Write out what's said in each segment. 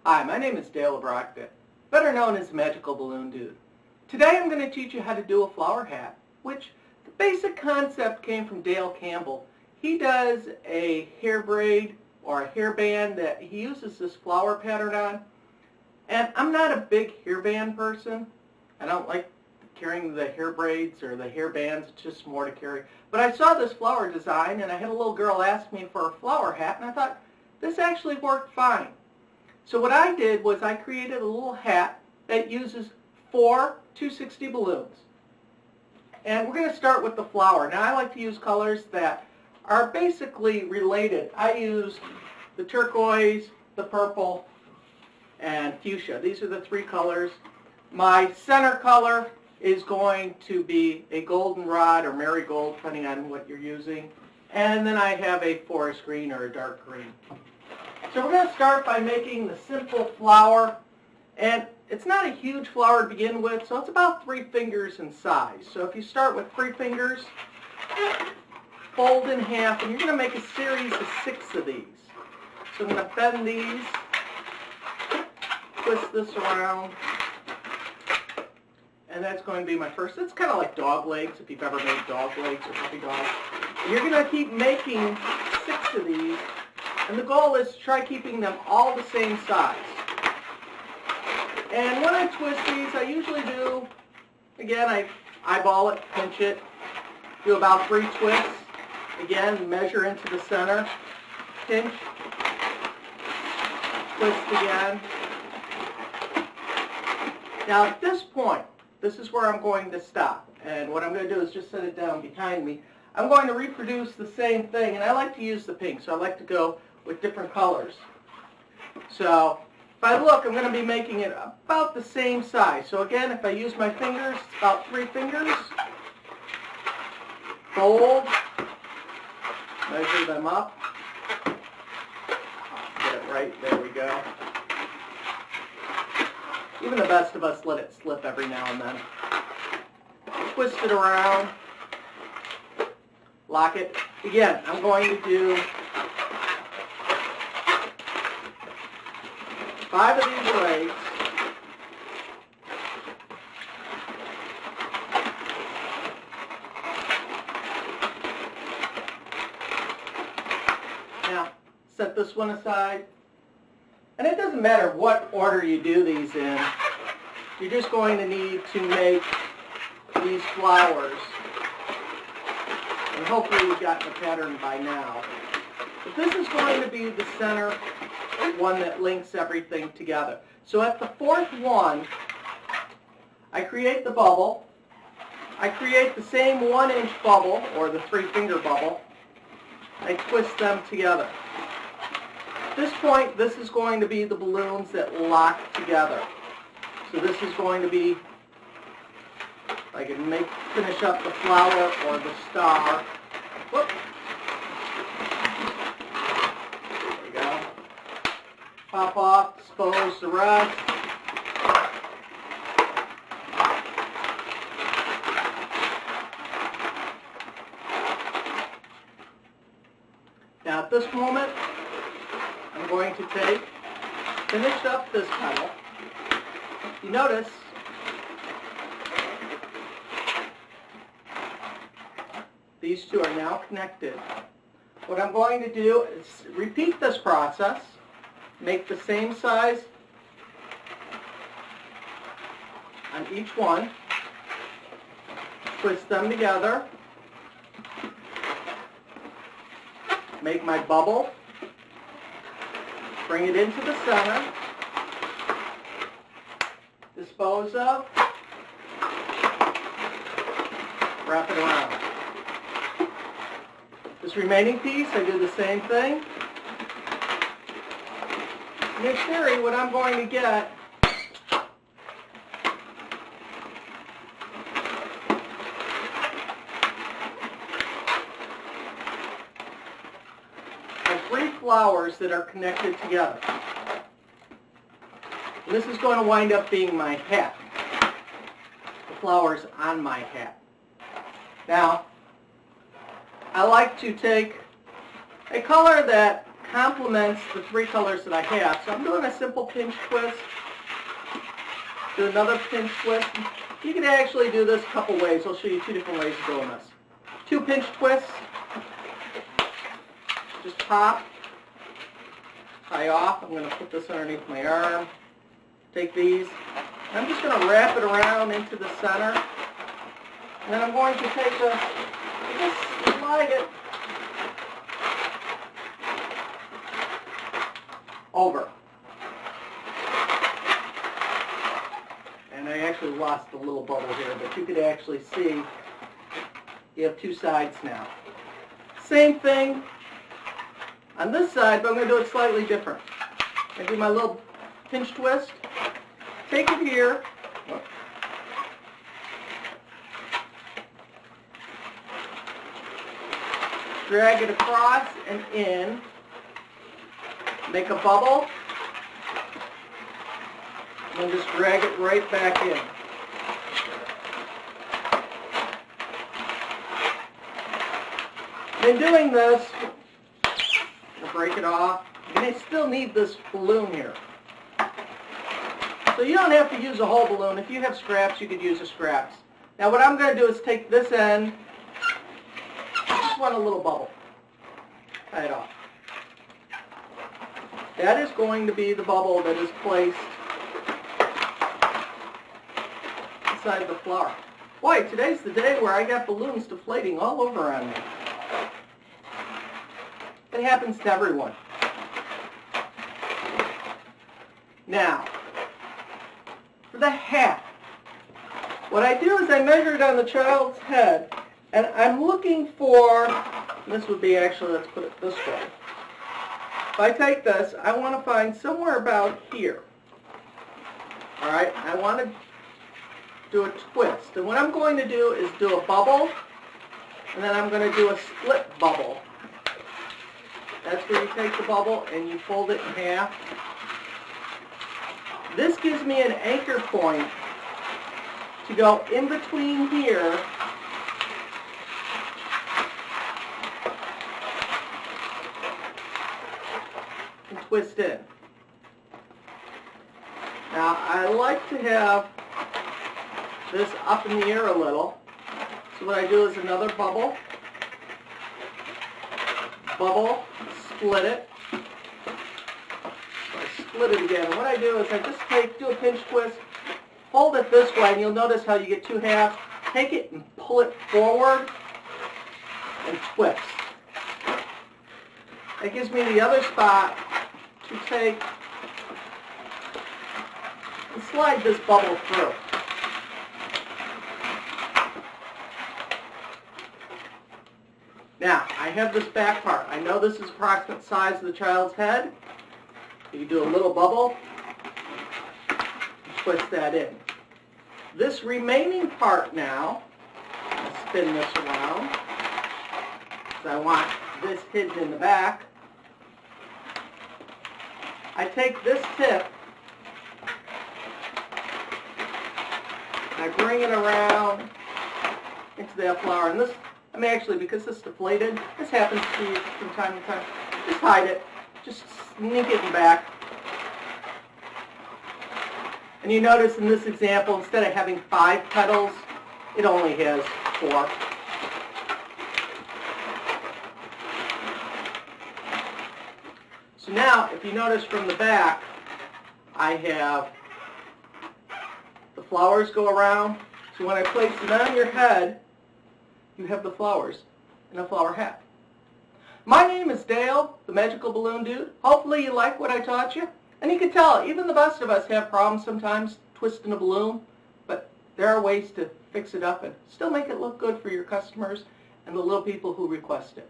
Hi, my name is Dale Brogdon, better known as the Magical Balloon Dude. Today I'm going to teach you how to do a flower hat, which the basic concept came from Dale Campbell. He does a hair braid or a hairband that he uses this flower pattern on. And I'm not a big hairband person. I don't like carrying the hair braids or the hair bands, it's just more to carry. But I saw this flower design and I had a little girl ask me for a flower hat and I thought this actually worked fine. So what I did was I created a little hat that uses 4 260 balloons. And we're going to start with the flower. Now I like to use colors that are basically related. I use the turquoise, the purple, and fuchsia. These are the 3 colors. My center color is going to be a goldenrod or marigold, depending on what you're using. And then I have a forest green or a dark green. So we're going to start by making the simple flower. And it's not a huge flower to begin with, so it's about 3 fingers in size. So if you start with 3 fingers, fold in half, and you're going to make a series of 6 of these. So I'm going to bend these, twist this around, and that's going to be my first. It's kind of like dog legs, if you've ever made dog legs or puppy dogs. And you're going to keep making 6 of these, and the goal is to try keeping them all the same size. And when I twist these, I usually do, again, I eyeball it, pinch it, do about 3 twists. Again, measure into the center, pinch, twist again. Now at this point, this is where I'm going to stop. And what I'm going to do is just set it down behind me. I'm going to reproduce the same thing, and I like to use the pink, so I like to go with different colors. So if I look, I'm going to be making it about the same size. So again, if I use my fingers, it's about 3 fingers. Fold, measure them up. Get it right, there we go. Even the best of us let it slip every now and then. Twist it around, lock it. Again, I'm going to do 5 of these legs. Now, set this one aside. And it doesn't matter what order you do these in. You're just going to need to make these flowers. And hopefully you've gotten the pattern by now. But this is going to be the center one that links everything together. So at the 4th one, I create the bubble. I create the same 1-inch bubble, or the 3-finger bubble. I twist them together. At this point, this is going to be the balloons that lock together. So this is going to be, I can finish up the flower or the star. Whoop. There we go. Pop off, dispose the rest. Now at this moment, I'm going to finish up this petal. You notice these 2 are now connected. What I'm going to do is repeat this process, make the same size on each one, twist them together, make my bubble, bring it into the center, dispose of, wrap it around. This remaining piece, I do the same thing. In theory, what I'm going to get are 3 flowers that are connected together. And this is going to wind up being my hat. The flowers on my hat. Now, I like to take a color that complements the three colors that I have. So I'm doing a simple pinch twist. Do another pinch twist. You can actually do this a couple ways. I'll show you two different ways of doing this. Two pinch twists. Just pop. Tie off. I'm going to put this underneath my arm. Take these. I'm just going to wrap it around into the center. And then I'm going to take just slide it over. And I actually lost a little bubble here, but you could actually see you have two sides now. Same thing on this side, but I'm going to do it slightly different. I do my little pinch twist, take it here, drag it across and in, make a bubble, and then just drag it right back in. In doing this, we'll break it off, and I still need this balloon here. So you don't have to use a whole balloon. If you have scraps, you could use the scraps. Now what I'm going to do is take this end, I just want a little bubble, tie it off. That is going to be the bubble that is placed inside the flower. Boy, today's the day where I got balloons deflating all over on me. It happens to everyone. Now, for the hat, what I do is I measure it on the child's head, and I'm looking for, this would be actually, let's put it this way. If I take this, I want to find somewhere about here. All right, I want to do a twist. And what I'm going to do is do a bubble, and then I'm going to do a split bubble. That's where you take the bubble and you fold it in half. This gives me an anchor point to go in between here and twist in. Now I like to have this up in the air a little. So what I do is another bubble, split it. Split it again. And what I do is I just do a pinch twist, fold it this way, and you'll notice how you get two halves. Take it and pull it forward and twist. That gives me the other spot to take and slide this bubble through. Now, I have this back part. I know this is approximate size of the child's head. You do a little bubble, twist that in. This remaining part now, I'll spin this around, because I want this hidden in the back. I take this tip, and I bring it around into that flower. And this, I mean actually, because this is deflated, this happens to you from time to time, just hide it. Just sneak it in back. And you notice in this example, instead of having 5 petals, it only has 4. So now, if you notice from the back, I have the flowers go around. So when I place it on your head, you have the flowers in a flower hat. My name is Dale, the Magical Balloon Dude. Hopefully you like what I taught you. And you can tell, even the best of us have problems sometimes twisting a balloon, but there are ways to fix it up and still make it look good for your customers and the little people who request it.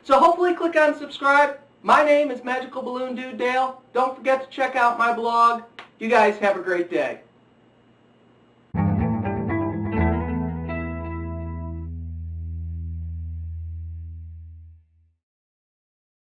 So hopefully click on subscribe. My name is Magical Balloon Dude Dale. Don't forget to check out my blog. You guys have a great day.